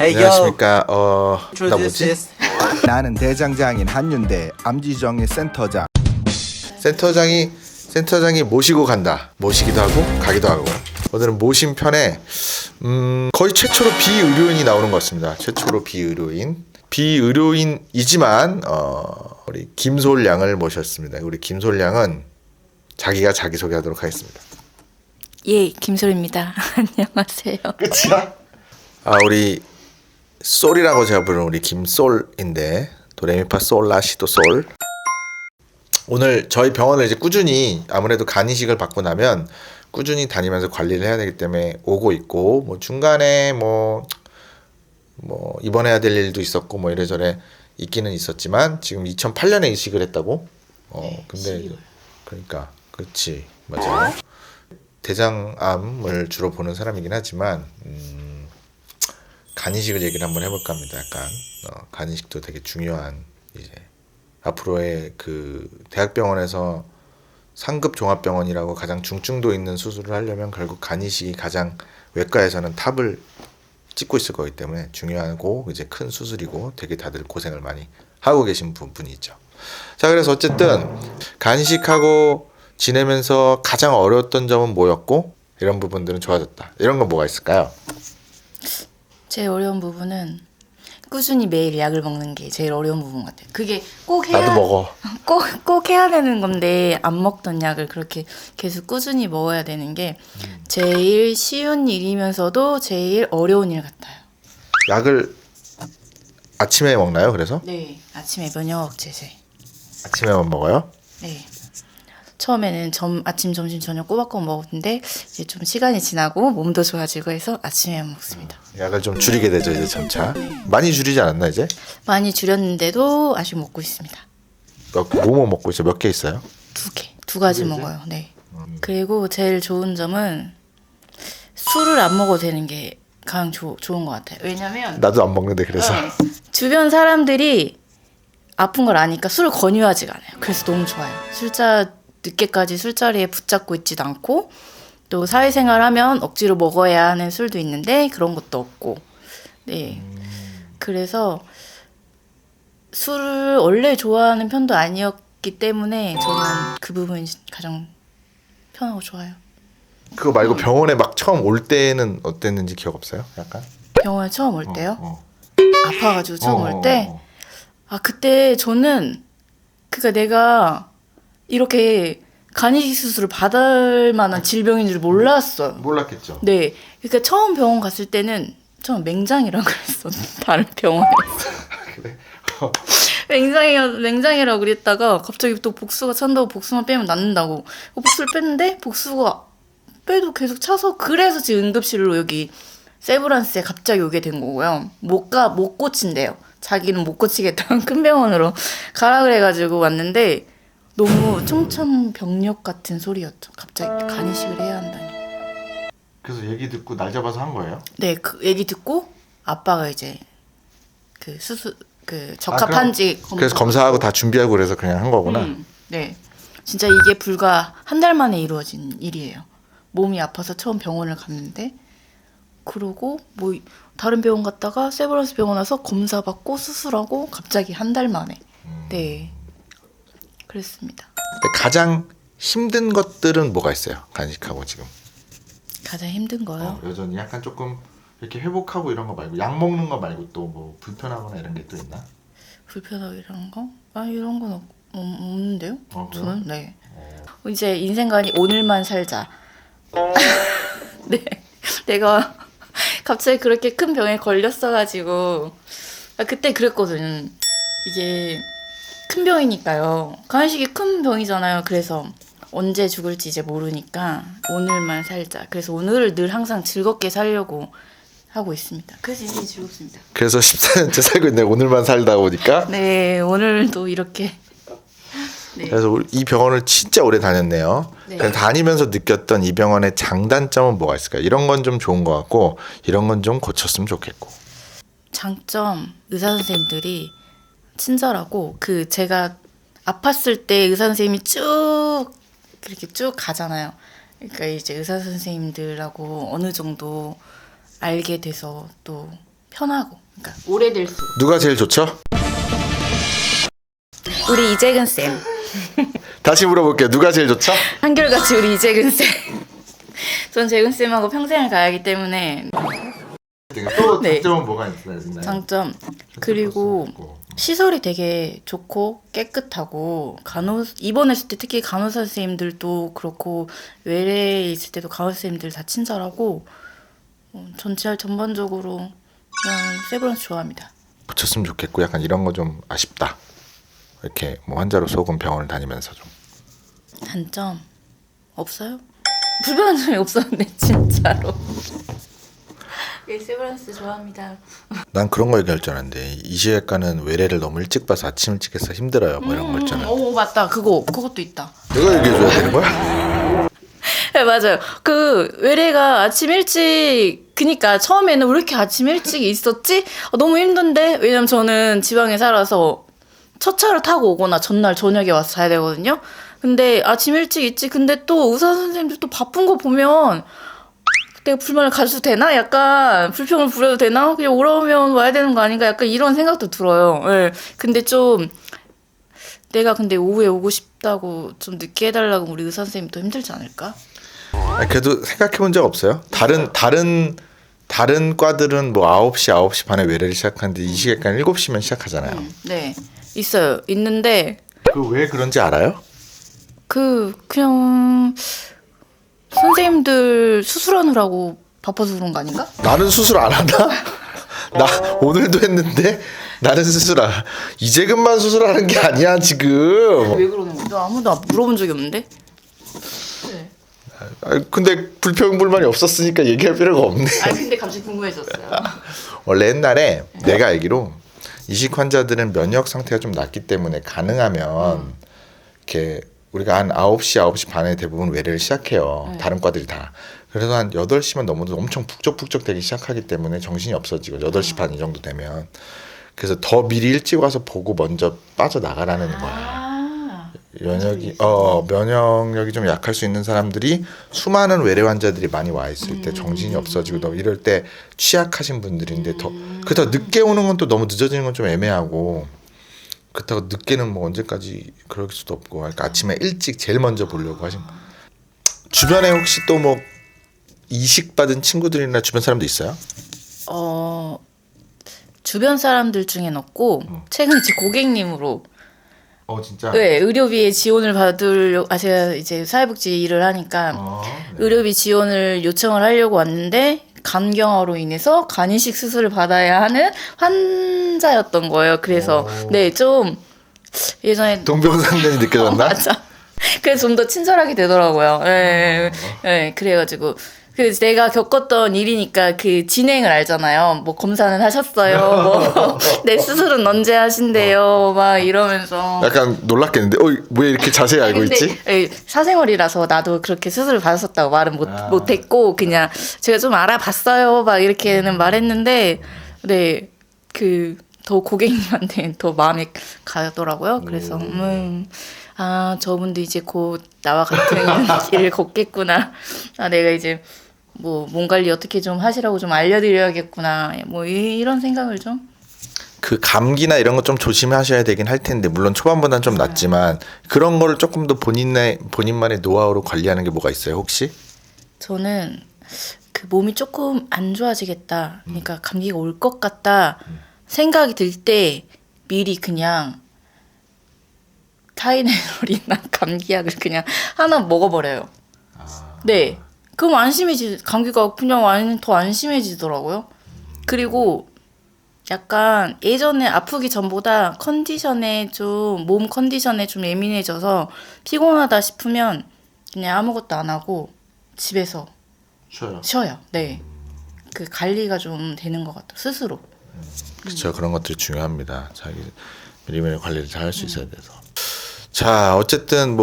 Hey yo, 안녕하십니까. 나 introduce 뭐지? this. 나는 대장장인 한윤대 암지정의 센터장. 센터장이 모시고 간다. 모시기도 하고 가기도 하고. 오늘은 모신 편에 거의 최초로 비의료인이 나오는 것 같습니다. 최초로 비의료인이지만 우리 김솔 양을 모셨습니다. 우리 김솔 양은 자기가 자기소개하도록 하겠습니다. 예, 김솔입니다. 안녕하세요. 끝이야? 우리 솔이라고 제가 부르는 우리 김솔인데 도레미파 솔라시도 솔. 오늘 저희 병원을 이제 꾸준히 아무래도 간 이식을 받고 나면 꾸준히 다니면서 관리를 해야 되기 때문에 오고 있고, 뭐 중간에 뭐 입원해야 될 일도 있었고 뭐 이래저래 있기는 있었지만 지금 2008년에 이식을 했다고. 근데 그러니까 그렇지, 맞아요. 대장암을 주로 보는 사람이긴 하지만 간 이식을 얘기를 한번 해볼까 합니다. 약간 간 이식도 되게 중요한, 이제 앞으로의 그 대학병원에서 상급 종합병원이라고 가장 중증도 있는 수술을 하려면 결국 간 이식이 가장 외과에서는 탑을 찍고 있을 거기 때문에 중요하고 이제 큰 수술이고 되게 다들 고생을 많이 하고 계신 부분이 있죠. 자, 그래서 어쨌든 간 이식하고 지내면서 가장 어려웠던 점은 뭐였고 이런 부분들은 좋아졌다. 이런 건 뭐가 있을까요? 제일 어려운 부분은 꾸준히 매일 약을 먹는 게 제일 어려운 부분 같아요. 그게 꼭 해야 나도 먹어. 꼭 해야 되는 건데 안 먹던 약을 그렇게 계속 꾸준히 먹어야 되는 게 제일 쉬운 일이면서도 제일 어려운 일 같아요. 약을 아침에 먹나요? 그래서 네, 아침에 면역 제제. 아침에만 먹어요? 네. 처음에는 아침, 점심, 저녁 꼬박꼬박 먹었는데 이제 좀 시간이 지나고 몸도 좋아지고 해서 아침에만 먹습니다. 약을 좀 줄이게 되죠, 이제 점차. 많이 줄이지 않았나 이제? 많이 줄였는데도 아직 먹고 있습니다. 뭐 먹고 있어요? 몇 개 있어요? 두 가지 먹어요. 네. 그리고 제일 좋은 점은 술을 안 먹어도 되는 게 가장 좋은 것 같아요. 왜냐면 나도 안 먹는데 그래서. 주변 사람들이 아픈 걸 아니까 술을 권유하지가 않아요. 그래서 너무 좋아요. 늦게까지 술자리에 붙잡고 있지도 않고, 또 사회생활 하면 억지로 먹어야 하는 술도 있는데 그런 것도 없고. 네. 그래서 술을 원래 좋아하는 편도 아니었기 때문에 저는 그 부분이 가장 편하고 좋아요. 그거 말고 병원에 막 처음 올 때는 어땠는지 기억 없어요? 약간? 병원에 처음 올 때요? 아파가지고 처음 올 어. 때? 그때 저는 그러니까 내가 이렇게 간이식 수술을 받을 만한 질병인 줄 몰랐어요. 몰랐겠죠. 네. 그러니까 처음 병원 갔을 때는 처음 맹장이라고 그랬어. 다른 병원에서. 그래? 맹장이라고 그랬다가 갑자기 또 복수가 찬다고 복수만 빼면 낫는다고. 복수를 뺐는데 복수가 빼도 계속 차서, 그래서 지금 응급실로 여기 세브란스에 갑자기 오게 된 거고요. 못 고친대요. 자기는 못 고치겠다는 큰 병원으로 가라 그래가지고 왔는데 너무 청천벽력 같은 소리였죠. 갑자기 간이식을 해야 한다니. 그래서 얘기 듣고 날 잡아서 한 거예요? 네, 그 얘기 듣고 아빠가 이제 그 적합한지 그래서 검사하고 다 준비하고 그래서 그냥 한 거구나. 네, 진짜 이게 불과 한 달 만에 이루어진 일이에요. 몸이 아파서 처음 병원을 갔는데, 그러고 뭐 다른 병원 갔다가 세브란스 병원 와서 검사 받고 수술하고 갑자기 한 달 만에. 네, 그랬습니다. 근데 가장 힘든 것들은 뭐가 있어요? 간식하고 지금. 가장 힘든 거요? 여전히 약간 조금 이렇게 회복하고 이런 거 말고 약 먹는 거 말고 또 뭐 불편하거나 이런 게 또 있나? 불편하고 이런 거? 이런 건 없는데요? 그래요? 저는 네. 이제 인생관이 오늘만 살자. 네, 내가 갑자기 그렇게 큰 병에 걸렸어가지고 그때 그랬거든. 이게 큰 병이니까요. 간이식이 큰 병이잖아요. 그래서 언제 죽을지 이제 모르니까 오늘만 살자. 그래서 오늘을 늘 항상 즐겁게 살려고 하고 있습니다. 그래서 인생이 즐겁습니다. 그래서 14년째 살고 있네. 오늘만 살다 보니까. 네, 오늘도 이렇게. 네. 그래서 이 병원을 진짜 오래 다녔네요. 네. 그래서 다니면서 느꼈던 이 병원의 장단점은 뭐가 있을까요? 이런 건 좀 좋은 것 같고 이런 건 좀 고쳤으면 좋겠고. 장점, 의사 선생님들이 친절하고, 제가 아팠을 때 의사 선생님이 그렇게 쭉 가잖아요. 그러니까 이제 의사 선생님들하고 어느 정도 알게 돼서 또 편하고 그러니까 오래될수록. 누가 제일 좋죠? 우리 이재근 쌤. 다시 물어볼게요. 누가 제일 좋죠? 한결같이 우리 이재근 쌤. 전 재근 쌤하고 평생을 가야 하기 때문에. 또 네. 장점은 뭐가 있나요? 장점. 그리고 시설이 되게 좋고 깨끗하고 입원했을 때 특히 간호사 선생님들도 그렇고 외래에 있을 때도 간호사 선생님들 다 친절하고 전반적으로 그냥 세브란스 좋아합니다. 붙였으면 좋겠고 약간 이런 거 좀 아쉽다. 이렇게 뭐 환자로 속은 병원을 다니면서 좀. 단점 없어요? 불편한 점이 없었는데 진짜로. 예, 세브란스 좋아합니다. 난 그런 거 얘기할 줄 알았는데 이시외과는 외래를 너무 일찍 봐서 아침 일찍 해서 힘들어요. 뭐 이런 거 있잖아요. 오 맞다. 그것도 있다. 내가 얘기해줘야 되는 거야? 네, 맞아요. 그 외래가 아침 일찍 그니까 처음에는 왜 이렇게 아침 일찍 있었지? 너무 힘든데 왜냐면 저는 지방에 살아서 첫 차를 타고 오거나 전날 저녁에 와서 자야 되거든요. 근데 아침 일찍 있지. 근데 또 의사 선생님들 또 바쁜 거 보면 내가 불만을 가져도 되나? 약간 불평을 부려도 되나? 그냥 오라면 와야 되는 거 아닌가? 약간 이런 생각도 들어요. 네. 근데 좀 내가 근데 오후에 오고 싶다고 좀 늦게 해달라고 우리 의사 선생님도 힘들지 않을까? 그래도 생각해 본 적 없어요? 다른 과들은 뭐 9시 반에 외래를 시작하는데 이시외과는 7시면 시작하잖아요. 네. 있어요. 있는데 그 왜 그런지 알아요? 그냥 선생님들 수술하느라고 바빠서 그런 거 아닌가? 나는 수술 안 하나? 나 오늘도 했는데 나는 수술 안. 이재근만 수술하는 게 아니야 지금. 왜 그러는 거야? 나 아무도 물어본 적이 없는데. 네. 근데 불평불만이 없었으니까 얘기할 필요가 없네. 근데 갑자기 궁금해졌어요. 원래 옛날에 내가 알기로 이식 환자들은 면역 상태가 좀 낮기 때문에 가능하면 이렇게 우리가 한 9시 반에 대부분 외래를 시작해요. 다른 과들이 다. 그래서 한 8시만 넘어도 엄청 북적북적 되기 시작하기 때문에 정신이 없어지고 8시 반 이 정도 되면 그래서 더 미리 일찍 와서 보고 먼저 빠져나가라는 거야. 면역력이 좀 약할 수 있는 사람들이 수많은 외래 환자들이 많이 와 있을 때 정신이 없어지고 너 이럴 때 취약하신 분들인데 그렇다고 늦게 오는 건 또 너무 늦어지는 건 좀 애매하고 그렇다고 늦게는 뭐 언제까지 그럴 수도 없고 그러니까 아침에 일찍 제일 먼저 보려고 하신 주변에 혹시 또 뭐 이식 받은 친구들이나 주변 사람도 있어요? 주변 사람들 중엔 없고 최근에 제 고객님으로 진짜? 네, 의료비에 지원을 받으려고 제가 이제 사회복지 일을 하니까 네. 의료비 지원을 요청을 하려고 왔는데 간경화로 인해서 간이식 수술을 받아야 하는 환자였던 거예요. 그래서 네, 좀 예전에 동병상련이 느껴졌나? 맞아. 그래서 좀 더 친절하게 되더라고요. 예, 예, 그래가지고 내가 겪었던 일이니까 그 진행을 알잖아요. 뭐 검사는 하셨어요. 뭐 내 수술은 언제 하신대요. 막 이러면서. 약간 놀랐겠는데, 왜 이렇게 자세히 알고 근데, 있지? 예, 사생활이라서 나도 그렇게 수술을 받았었다고 말은 못했고 그냥 제가 좀 알아봤어요. 막 이렇게는 말했는데, 네, 더 고객님한테 더 마음이 가더라고요. 그래서 저분도 이제 곧 나와 같은 길을 걷겠구나. 내가 이제 뭐 몸 관리 어떻게 좀 하시라고 좀 알려드려야겠구나. 뭐 이런 생각을 좀. 그 감기나 이런 거 좀 조심하셔야 되긴 할 텐데 물론 초반보다는 좀 낫지만 그런 거를 조금 더 본인만의 노하우로 관리하는 게 뭐가 있어요 혹시? 저는 그 몸이 조금 안 좋아지겠다. 그러니까 감기가 올 것 같다 생각이 들 때 미리 그냥 타이레놀이나 감기약을 그냥 하나 먹어버려요. 네. 그럼 감기가 그냥 더 안심해지더라고요. 그리고 약간 예전에 아프기 전보다 몸 컨디션에 좀 예민해져서 피곤하다 싶으면 그냥 아무것도 안 하고 집에서 쉬어요. 네. 그 관리가 좀 되는 것 같아요. 스스로. 그렇죠. 그런 것들이 중요합니다. 자기 미리미리 관리를 잘 할 수 있어야 돼서. 자, 어쨌든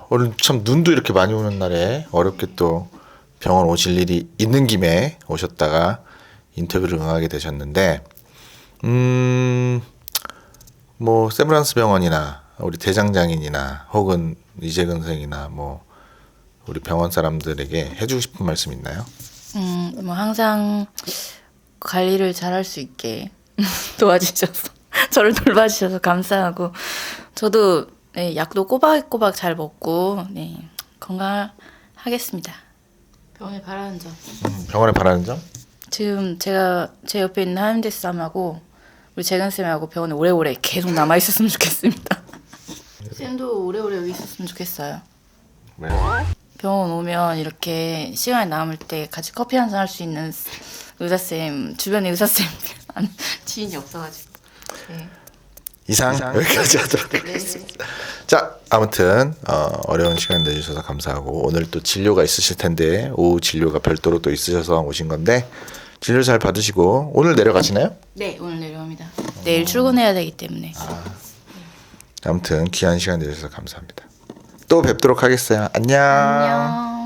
오늘 참 눈도 이렇게 많이 오는 날에 어렵게 또 병원 오실 일이 있는 김에 오셨다가 인터뷰를 응하게 되셨는데, 뭐 세브란스 병원이나 우리 대장장인이나 혹은 이재근 선생이나 뭐 우리 병원 사람들에게 해주고 싶은 말씀 있나요? 뭐 항상 관리를 잘할 수 있게 도와주셔서 저를 돌봐주셔서 감사하고 저도 네, 약도 꼬박꼬박 잘 먹고 네, 건강하겠습니다. 병원에 바라는 점. 병원에 바라는 점? 지금 제가 제 옆에 있는 하임대 쌤하고 우리 재근 쌤하고 병원에 오래오래 계속 남아 있었으면 좋겠습니다. 쌤도 오래오래 여기 있었으면 좋겠어요. 왜? 병원 오면 이렇게 시간이 남을 때 같이 커피 한잔 할 수 있는 의사쌤 주변에 의사쌤 지인이 없어가지고. 네. 이상 여기까지 하도록 하겠습니다. 자, 아무튼 어려운 시간 내주셔서 감사하고 오늘 또 진료가 있으실 텐데 오후 진료가 별도로 또 있으셔서 오신 건데 진료 잘 받으시고 오늘 내려가시나요? 네, 오늘 내려옵니다. 내일 출근해야 되기 때문에. 아무튼 귀한 시간 내주셔서 감사합니다. 또 뵙도록 하겠어요. 안녕. 안녕.